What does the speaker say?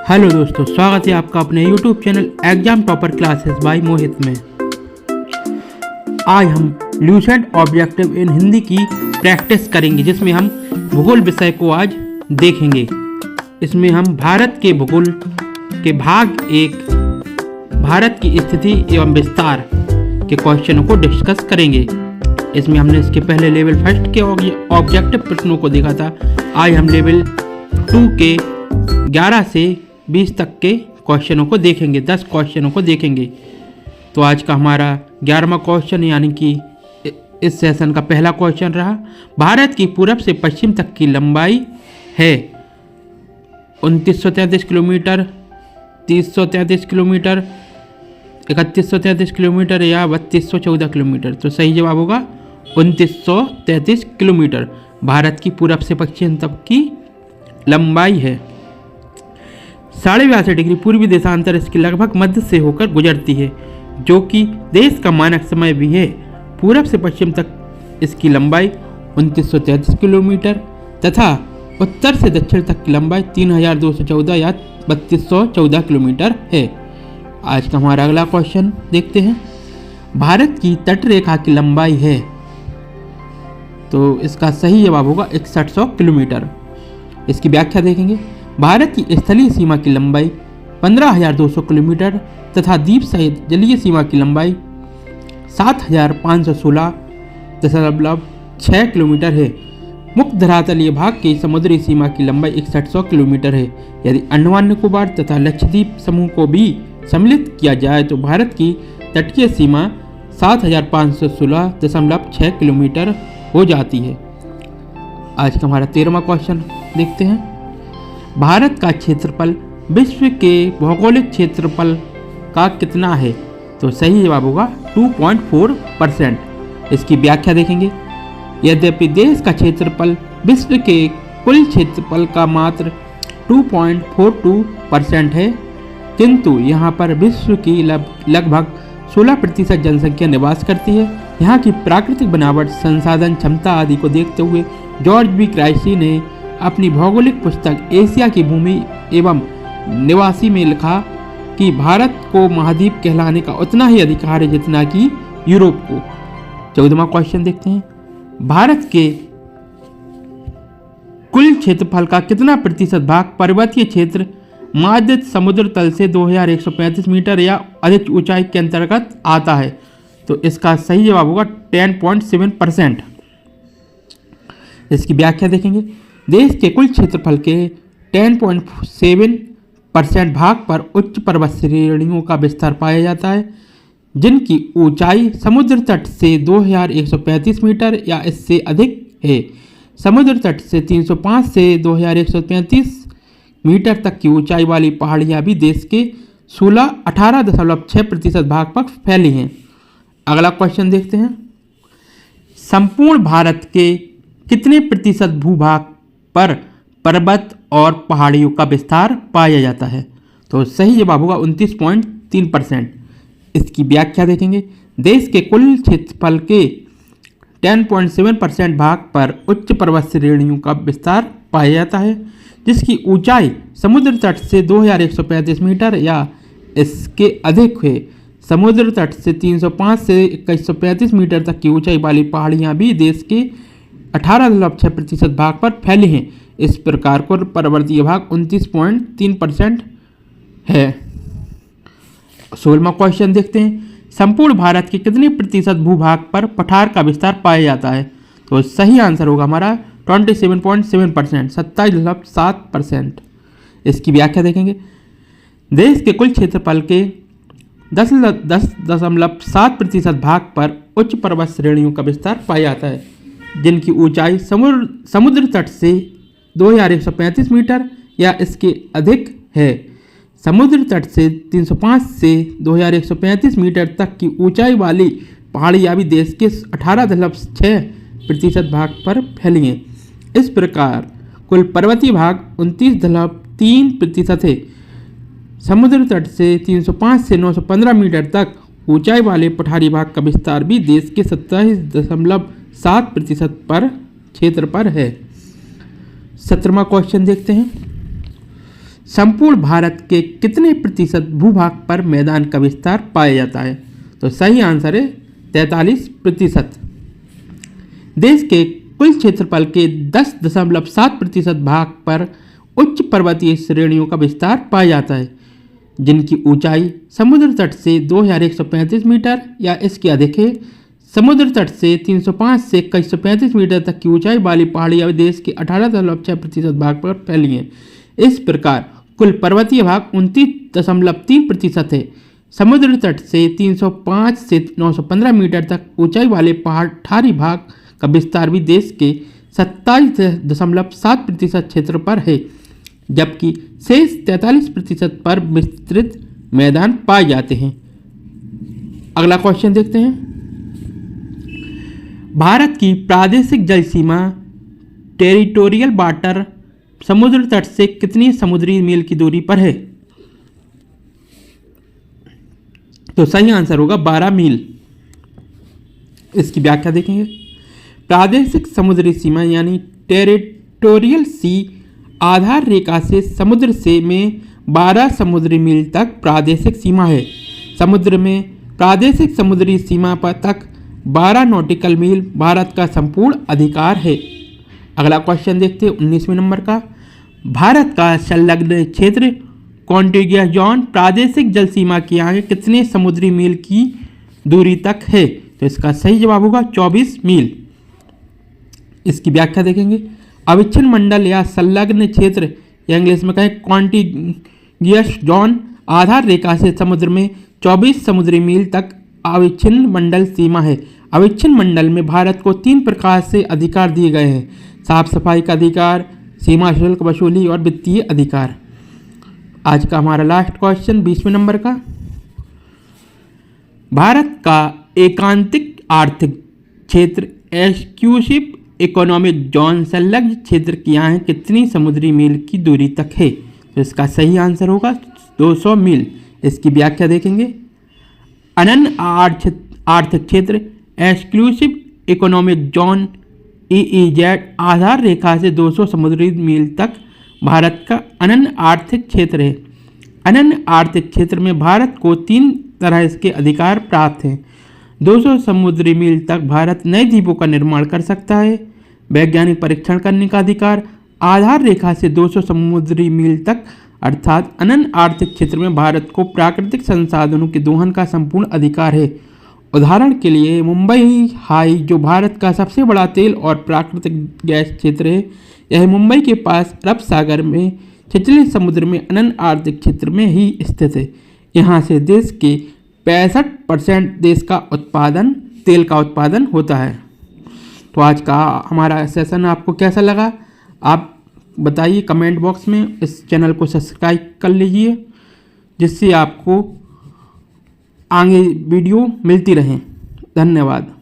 Hello दोस्तों, स्वागत है आपका अपने YouTube channel exam topper classes by Mohit में। आज हम ल्यूसेंट ऑब्जेक्टिव इन हिंदी की प्रैक्टिस करेंगे, जिसमें हम भूगोल विषय को आज देखेंगे। इसमें हम भारत के भूगोल के भाग 1 भारत की स्थिति एवं विस्तार के क्वेश्चनों को डिस्कस करेंगे। इसमें हमने इसके पहले लेवल फर्स्ट के ऑब्जेक्टिव प्रश्नों को देखा था। आज हम लेवल 2 के 11 से 20 तक के क्वेश्चनों को देखेंगे, 10 क्वेश्चनों को देखेंगे। तो आज का हमारा 11वां क्वेश्चन यानी कि इस सेशन का पहला क्वेश्चन रहा। भारत की पूरब से पश्चिम तक की लंबाई है 2933 किलोमीटर, 3033 किलोमीटर, 3133 किलोमीटर या 3214 किलोमीटर। तो सही जवाब होगा 2933 किलोमीटर भारत की पूरब से पश्चिम तक की लंबाई है। 82.5 डिग्री पूर्वी देशांतर इसके लगभग मध्य से होकर गुजरती है, जो कि देश का मानक समय भी है। पूरब से पश्चिम तक इसकी लंबाई 2933 किलोमीटर तथा उत्तर से दक्षिण तक की लंबाई 3214 या 3214 किलोमीटर है। आज का हमारा अगला क्वेश्चन देखते हैं। भारत की तट रेखा की लंबाई है, तो इसका सही जवाब होगा 6100 किलोमीटर। इसकी व्याख्या देखेंगे। भारत की स्थलीय सीमा की लंबाई 15,200 किलोमीटर तथा द्वीप सहित जलीय सीमा की लंबाई 7,516.6 किलोमीटर है। मुक्त धरातलीय भाग की समुद्री सीमा की लंबाई 6100 किलोमीटर है। यदि अंडमान निकोबार तथा लक्षद्वीप समूह को भी सम्मिलित किया जाए तो भारत की तटीय सीमा 7,516.6 किलोमीटर हो जाती है। आज का हमारा 13वां क्वेश्चन देखते हैं। भारत का क्षेत्रफल विश्व के भौगोलिक क्षेत्रफल का कितना है? तो सही जवाब होगा 2.4%। इसकी व्याख्या देखेंगे। यद्यपि देश का क्षेत्रफल विश्व के कुल क्षेत्रफल का मात्र 2.42% है, किंतु यहाँ पर विश्व की लगभग 16% जनसंख्या निवास करती है। यहाँ की प्राकृतिक बनावट, संसाधन क्षमता आदि को देखते हुए जॉर्ज बी क्राइसी ने अपनी भौगोलिक पुस्तक एशिया की भूमि एवं निवासी में लिखा कि भारत को महाद्वीप कहलाने का उतना ही अधिकार है जितना कि यूरोप को। 14वां क्वेश्चन देखते हैं। भारत के कुल क्षेत्रफल का कितना प्रतिशत भाग पर्वतीय क्षेत्र माध्यम समुद्र तल से 2135 मीटर या अधिक ऊंचाई के अंतर्गत आता है? तो इसका सही जवाब होगा 10.7%। इसकी व्याख्या देखेंगे। देश के कुल क्षेत्रफल के 10.7% भाग पर उच्च पर्वत श्रेणियों का विस्तार पाया जाता है, जिनकी ऊंचाई समुद्र तट से 2135 मीटर या इससे अधिक है। समुद्र तट से 305 से 2135 मीटर तक की ऊंचाई वाली पहाड़ियां भी देश के 18.6% भाग पर फैली हैं। अगला क्वेश्चन देखते हैं। संपूर्ण भारत के कितने प्रतिशत भूभाग पर पर्वत और पहाड़ियों का विस्तार पाया जाता है? तो सही जवाब होगा 29.3%। इसकी व्याख्या देखेंगे। देश के कुल क्षेत्रफल के 10.7% भाग पर उच्च पर्वत श्रेणियों का विस्तार पाया जाता है, जिसकी ऊंचाई समुद्र तट से 2135 मीटर या इसके अधिक है। समुद्र तट से 305 से 2135 मीटर तक की ऊंचाई वाली पहाड़ियां भी देश के 18.6% भाग पर फैली हैं। इस प्रकार कुल पर्वतीय भाग 29.3% है। 16वां क्वेश्चन देखते हैं। संपूर्ण भारत के कितने प्रतिशत भूभाग पर पठार का विस्तार पाया जाता है? तो सही आंसर होगा हमारा 27.7%, 27.7%। इसकी व्याख्या देखेंगे। देश के कुल क्षेत्रफल के 10.7% भाग पर उच्च पर्वत श्रेणियों का विस्तार पाया जाता है, जिनकी ऊंचाई समुद्र तट से 2135 मीटर या इसके अधिक है। समुद्र तट से 305 से 2135 मीटर तक की ऊंचाई वाली पहाड़ियां भी देश के 18.6% भाग पर फैली हैं। इस प्रकार कुल पर्वतीय भाग 29.3% है। समुद्र तट से 305 से 915 मीटर तक ऊंचाई वाले पठारी भाग का विस्तार भी देश के 27.7% पर क्षेत्र पर है। 17वां क्वेश्चन देखते हैं। संपूर्ण भारत के कितने प्रतिशत भूभाग पर मैदान का विस्तार पाया जाता है? तो सही आंसर है 43%। देश के कुल क्षेत्रफल के 10.7% भाग पर उच्च पर्वतीय श्रेणियों का विस्तार पाया जाता है, जिनकी ऊंचाई समुद्र तट से 2135 मीटर या इसके अधिक है। समुद्र तट से 305 से 2135 मीटर तक की ऊंचाई वाली पहाड़ियां देश के 18.6% भाग पर फैली हैं। इस प्रकार कुल पर्वतीय भाग 29.3% है। समुद्र तट से 305 से 915 मीटर तक ऊंचाई वाले पठारी भाग का विस्तार भी देश के 27.7% क्षेत्र पर है, जबकि शेष 43% पर विस्तृत मैदान पाए जाते हैं। अगला क्वेश्चन देखते हैं। भारत की प्रादेशिक जल सीमा टेरिटोरियल वाटर समुद्र तट से कितनी समुद्री मील की दूरी पर है? तो सही आंसर होगा 12 मील। इसकी व्याख्या देखेंगे। प्रादेशिक समुद्री सीमा यानी टेरिटोरियल सी आधार रेखा से समुद्र से में 12 समुद्री मील तक प्रादेशिक सीमा है। समुद्र में प्रादेशिक समुद्री सीमा पर तक 12 नॉटिकल मील भारत का संपूर्ण अधिकार है। अगला क्वेश्चन देखते हैं 19वें नंबर का। भारत का संलग्न क्षेत्र कॉन्टिग्यूअस जोन प्रादेशिक जल सीमा के आगे कितने समुद्री मील की दूरी तक है? तो इसका सही जवाब होगा 24 मील। इसकी व्याख्या देखेंगे। अविच्छिन्न मंडल या संलग्न क्षेत्र या इंग्लिश में कहें कॉन्टिग्यूअस जोन आधार रेखा से समुद्र में 24 समुद्री मील तक अविच्छिन्न मंडल सीमा है। अविच्छिन्न मंडल में भारत को 3 प्रकार से अधिकार दिए गए हैं: साफ सफाई का अधिकार, सीमा शुल्क वसूली और वित्तीय अधिकार। आज का हमारा लास्ट क्वेश्चन 20वें नंबर का। भारत का एकांतिक आर्थिक क्षेत्र एक्सक्लूसिव इकोनॉमिक जोन संलग्न क्षेत्र की यहाँ कितनी समुद्री मील की दूरी तक है? तो इसका सही आंसर होगा 200 मील। इसकी व्याख्या देखेंगे। अनन्य आर्थिक क्षेत्र एक्सक्लूसिव इकोनॉमिक जोन EEZ आधार रेखा से 200 समुद्री मील तक भारत का अनन्य आर्थिक क्षेत्र है। अनन्य आर्थिक क्षेत्र में भारत को 3 तरह इसके अधिकार प्राप्त हैं। 200 समुद्री मील तक भारत नए द्वीपों का निर्माण कर सकता है, वैज्ञानिक परीक्षण करने का अधिकार, आधार रेखा से 200 समुद्री मील तक अर्थात अनन्य आर्थिक क्षेत्र में भारत को प्राकृतिक संसाधनों के दोहन का संपूर्ण अधिकार है। उदाहरण के लिए मुंबई हाई, जो भारत का सबसे बड़ा तेल और प्राकृतिक गैस क्षेत्र है, यह मुंबई के पास अरब सागर में छिछले समुद्र में अनन्य आर्थिक क्षेत्र में ही स्थित है। यहाँ से देश के 65% देश का उत्पादन तेल का उत्पादन होता है। तो आज का हमारा सेशन आपको कैसा लगा आप बताइए कमेंट बॉक्स में। इस चैनल को सब्सक्राइब कर लीजिए जिससे आपको आगे वीडियो मिलती रहें। धन्यवाद।